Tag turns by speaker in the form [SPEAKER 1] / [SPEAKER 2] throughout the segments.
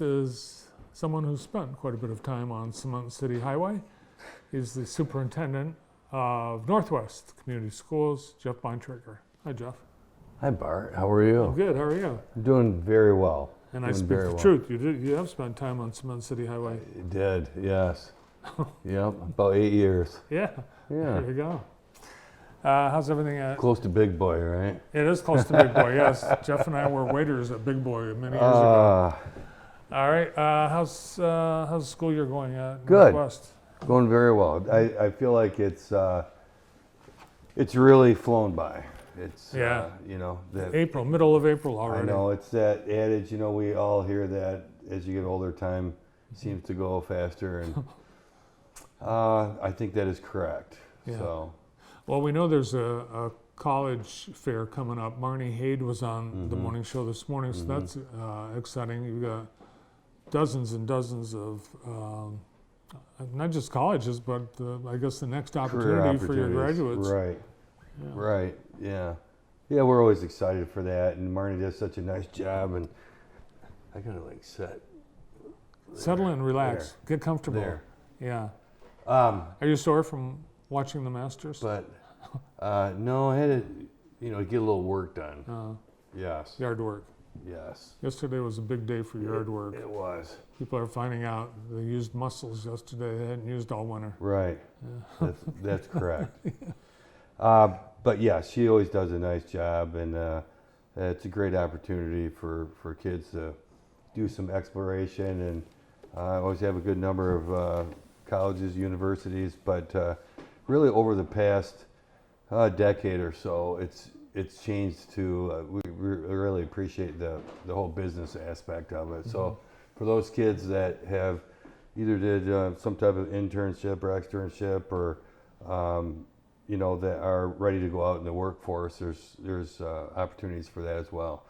[SPEAKER 1] guest is someone who's spent quite a bit of time on Cement City Highway. He's the superintendent of Northwest Community Schools, Geoff Bontrager. Hi, Geoff.
[SPEAKER 2] Hi, Bart. How are you?
[SPEAKER 1] I'm good. How are you?
[SPEAKER 2] I'm doing very well.
[SPEAKER 1] And I speak the truth. You have spent time on Cement City Highway.
[SPEAKER 2] I did, yes. Yep, about 8 years.
[SPEAKER 1] Yeah.
[SPEAKER 2] Yeah.
[SPEAKER 1] There you go. How's everything at?
[SPEAKER 2] Close to Big Boy, right?
[SPEAKER 1] It is close to Big Boy, yes. Geoff and I were waiters at Big Boy many years ago. All right. How's the school year going at
[SPEAKER 2] Good.
[SPEAKER 1] Northwest?
[SPEAKER 2] Going very well. I feel like it's really flown by. It's
[SPEAKER 1] April, middle of April already.
[SPEAKER 2] I know, it's that adage, we all hear that as you get older, time seems to go faster, and I think that is correct.
[SPEAKER 1] Yeah.
[SPEAKER 2] So.
[SPEAKER 1] Well, we know there's a college fair coming up. Marnie Haid was on the morning show this morning, so that's exciting. You've got dozens and dozens of not just colleges, but I guess the next opportunity for your graduates.
[SPEAKER 2] Right, right, yeah. Yeah, we're always excited for that, and Marnie does such a nice job, and I gotta
[SPEAKER 1] settle in, relax, get comfortable.
[SPEAKER 2] There.
[SPEAKER 1] Yeah. Are you sore from watching the Masters?
[SPEAKER 2] But no, I had to, get a little work done. Yes.
[SPEAKER 1] Yard work.
[SPEAKER 2] Yes.
[SPEAKER 1] Yesterday was a big day for yard work.
[SPEAKER 2] It was.
[SPEAKER 1] People are finding out they used muscles yesterday they hadn't used all winter.
[SPEAKER 2] Right. Yeah. That's correct. But yeah, she always does a nice job, and it's a great opportunity for kids to do some exploration, and always have a good number of colleges, universities, but really over the past decade or so, it's changed to, we really appreciate the whole business aspect of it. So for those kids that have either did some type of internship or externship, or that are ready to go out in the workforce, there's opportunities for that as well.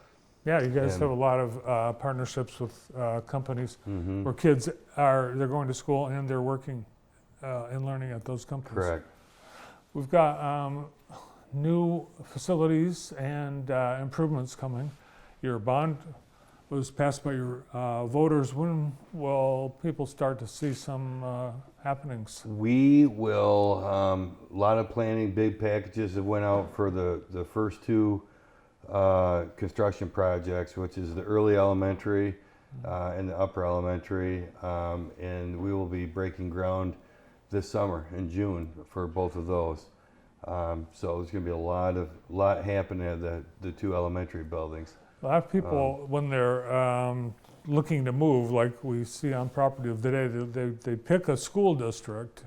[SPEAKER 1] Yeah, you guys have a lot of partnerships with companies where kids they're going to school and they're working and learning at those companies.
[SPEAKER 2] Correct.
[SPEAKER 1] We've got new facilities and improvements coming. Your bond was passed by your voters. When will people start to see some happenings?
[SPEAKER 2] We will, a lot of planning, big packages that went out for the first two construction projects, which is the early elementary and the upper elementary, and we will be breaking ground this summer in June for both of those. So there's going to be a lot happening at the two elementary buildings.
[SPEAKER 1] A lot of people, when they're looking to move, like we see on property of the day, they pick a school district.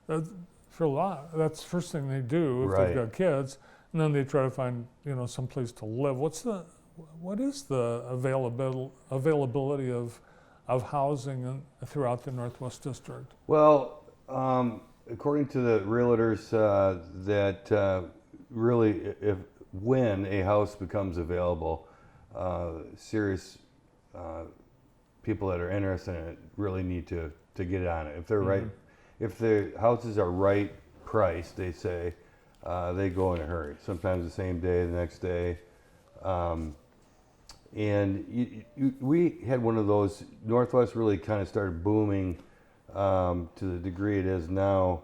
[SPEAKER 1] For a lot, that's the first thing they do if they've got kids, and then they try to find some place to live. What is the availability of housing throughout the Northwest District?
[SPEAKER 2] Well, according to the realtors, that really, when a house becomes available, serious people that are interested in it really need to get on it. If they're right, if the houses are right priced, they say, they go in a hurry. Sometimes the same day, the next day. And we had one of those. Northwest really kind of started booming to the degree it is now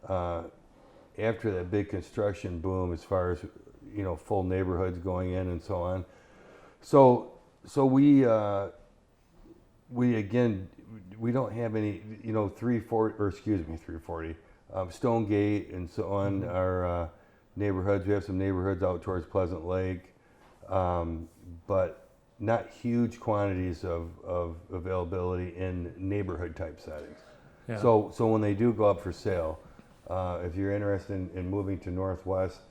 [SPEAKER 2] after that big construction boom, as far as full neighborhoods going in and so on. So we don't have any 340 Stonegate and so on our neighborhoods. We have some neighborhoods out towards Pleasant Lake, but not huge quantities of availability in neighborhood type settings. Yeah. So when they do go up for sale, if you're interested in moving to Northwest,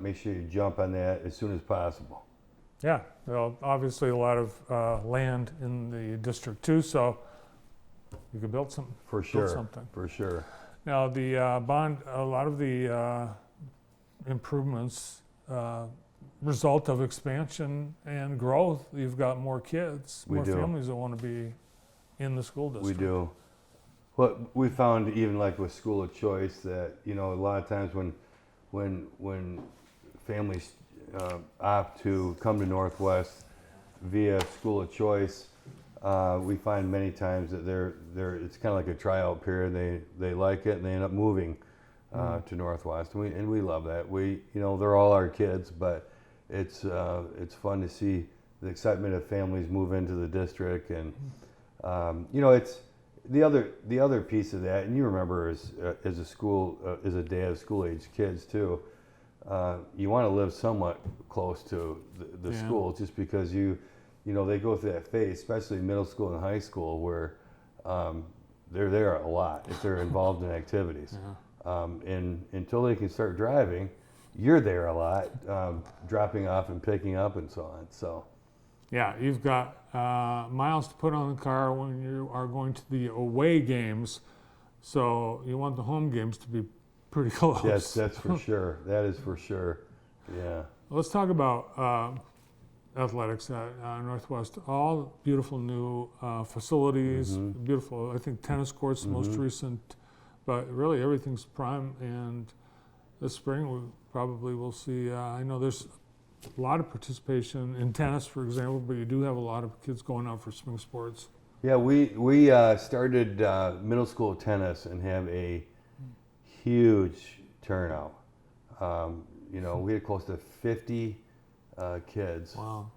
[SPEAKER 2] make sure you jump on that as soon as possible.
[SPEAKER 1] Yeah, well, obviously a lot of land in the district too, so you could build something.
[SPEAKER 2] For sure.
[SPEAKER 1] Build something.
[SPEAKER 2] For sure.
[SPEAKER 1] Now the a lot of the improvements result of expansion and growth. You've got more kids, more families that want to be in the school district.
[SPEAKER 2] We do. Well, we found even like with school of choice that a lot of times when families opt to come to Northwest via school of choice, we find many times that it's kind of like a tryout period. They like it and they end up moving to Northwest, and we love that. They're all our kids, but it's fun to see the excitement of families move into the district, and it's the other piece of that. And you remember as a dad of school age kids too, you want to live somewhat close to the school, just because they go through that phase, especially middle school and high school, where they're there a lot if they're involved in activities. And until they can start driving, you're there a lot, dropping off and picking up and so on. So,
[SPEAKER 1] yeah, you've got miles to put on the car when you are going to the away games, so you want the home games to be pretty close.
[SPEAKER 2] Yes, that's for sure. That is for sure. Yeah.
[SPEAKER 1] Let's talk about athletics at Northwest. All beautiful new facilities, beautiful, I think tennis courts, the most recent, but really everything's prime. And this spring we probably will see, I know there's a lot of participation in tennis, for example, but you do have a lot of kids going out for spring sports.
[SPEAKER 2] Yeah, we started middle school tennis and have a huge turnout. We had close to 50 kids.
[SPEAKER 1] Wow.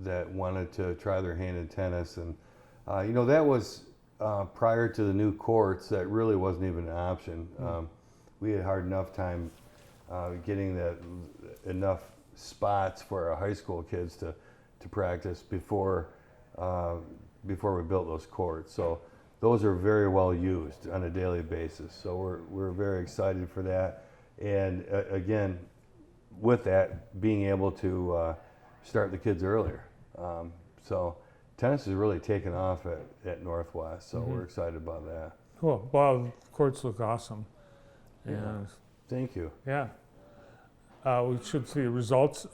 [SPEAKER 2] That wanted to try their hand in tennis, and that was prior to the new courts. That really wasn't even an option. We had hard enough time getting enough spots for our high school kids to practice before we built those courts. So those are very well used on a daily basis. So we're very excited for that, and again, with that, being able to start the kids earlier. So tennis has really taken off at Northwest, so we're excited about that.
[SPEAKER 1] Cool. Well, the courts look awesome. And
[SPEAKER 2] Thank you.
[SPEAKER 1] yeah. We should see results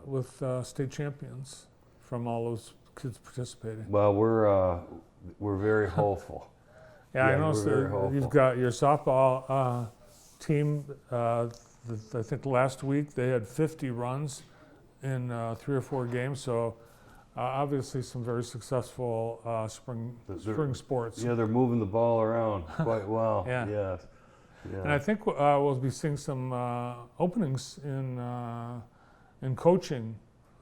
[SPEAKER 1] with state champions from all those kids participating.
[SPEAKER 2] Well, we're very hopeful.
[SPEAKER 1] Yeah, I know.
[SPEAKER 2] we're very hopeful.
[SPEAKER 1] You've got your softball team. I think last week they had 50 runs in 3 or 4 games. So obviously some very successful spring sports.
[SPEAKER 2] Yeah, they're moving the ball around quite well.
[SPEAKER 1] Yeah.
[SPEAKER 2] Yes. Yeah.
[SPEAKER 1] And I think we'll be seeing some openings in coaching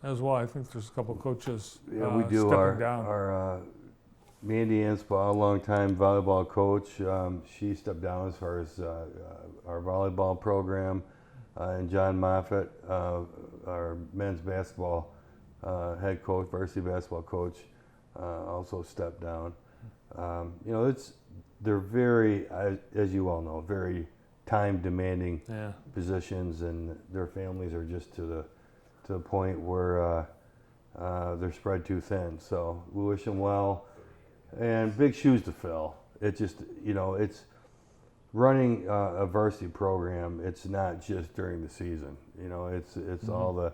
[SPEAKER 1] as well. I think there's a couple of coaches
[SPEAKER 2] we do.
[SPEAKER 1] stepping down.
[SPEAKER 2] Our Mandy Anspaugh, a longtime volleyball coach, she stepped down as far as our volleyball program, and John Moffitt, our men's basketball head coach, varsity basketball coach, also stepped down. They're very, as you all know, very time-demanding positions, and their families are just to the point where they're spread too thin. So we wish them well, and big shoes to fill. It just, it's running a varsity program. It's not just during the season. It's all the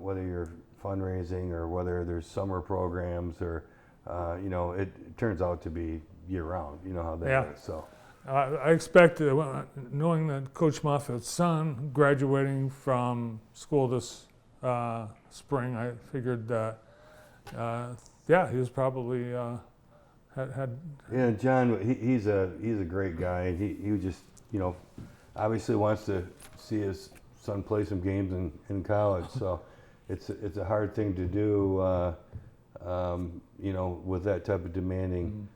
[SPEAKER 2] whether you're fundraising or whether there's summer programs or it turns out to be year-round. You know how that is. So
[SPEAKER 1] I expect, knowing that Coach Moffitt's son graduating from school this spring, I figured that, he was probably had.
[SPEAKER 2] Yeah, John, he's a great guy, and he just obviously wants to see his son play some games in college. So it's a hard thing to do, with that type of demanding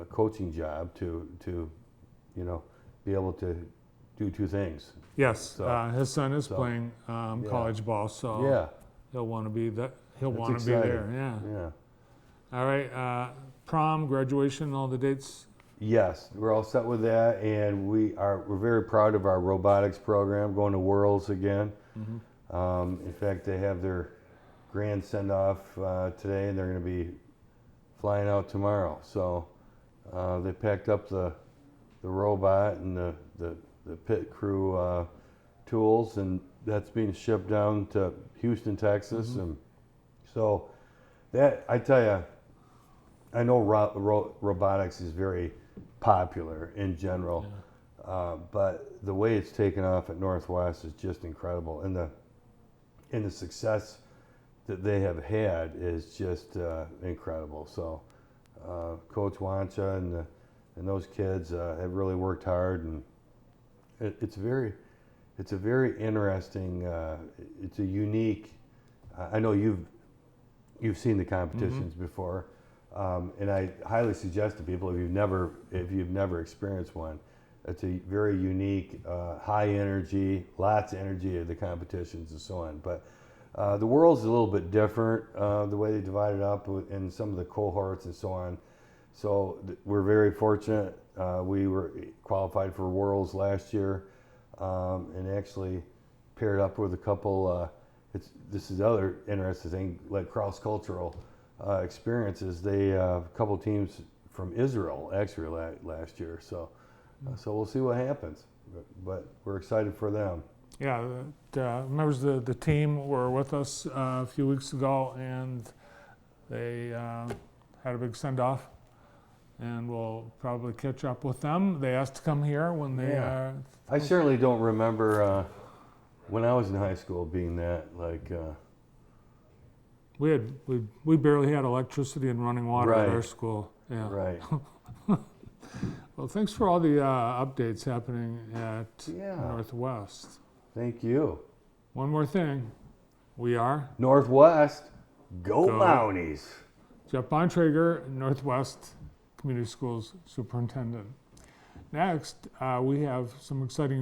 [SPEAKER 2] coaching job to be able to do two things.
[SPEAKER 1] Yes,
[SPEAKER 2] So,
[SPEAKER 1] his son is playing college ball, so
[SPEAKER 2] Yeah,
[SPEAKER 1] he'll want to be that. He'll
[SPEAKER 2] That's
[SPEAKER 1] want to be
[SPEAKER 2] exciting.
[SPEAKER 1] there. Yeah.
[SPEAKER 2] yeah.
[SPEAKER 1] All right. Prom, graduation, all the dates.
[SPEAKER 2] Yes, we're all set with that, and we're very proud of our robotics program, going to Worlds again. In fact, they have their grand send-off today, and they're going to be flying out tomorrow. So they packed up the robot and the pit crew tools, and that's being shipped down to Houston, Texas. And so that, I tell you, I know robotics is very popular in general, but the way it's taken off at Northwest is just incredible, and the success that they have had is just incredible. So Coach Wancha and those kids have really worked hard, and it's a very interesting. It's a unique. I know you've seen the competitions before, and I highly suggest to people if you've never experienced one, it's a very unique, high energy, lots of energy of the competitions and so on. But the world's a little bit different, the way they divide it up in some of the cohorts and so on. So we're very fortunate. We were qualified for Worlds last year, and actually paired up with a couple. This is the other interesting thing, like cross-cultural experiences. They a couple teams from Israel actually last year. So we'll see what happens. But we're excited for them.
[SPEAKER 1] Yeah, members of the team were with us a few weeks ago, and they had a big send-off, and we'll probably catch up with them. They asked to come here when they...
[SPEAKER 2] I certainly don't remember when I was in high school being that, like...
[SPEAKER 1] We barely had electricity and running water at our school. Yeah.
[SPEAKER 2] Right.
[SPEAKER 1] Well, thanks for all the updates happening at Northwest.
[SPEAKER 2] Thank you.
[SPEAKER 1] One more thing. We are
[SPEAKER 2] Northwest. Go Mounties.
[SPEAKER 1] Geoff Bontrager, Northwest Community Schools Superintendent. Next, we have some exciting news.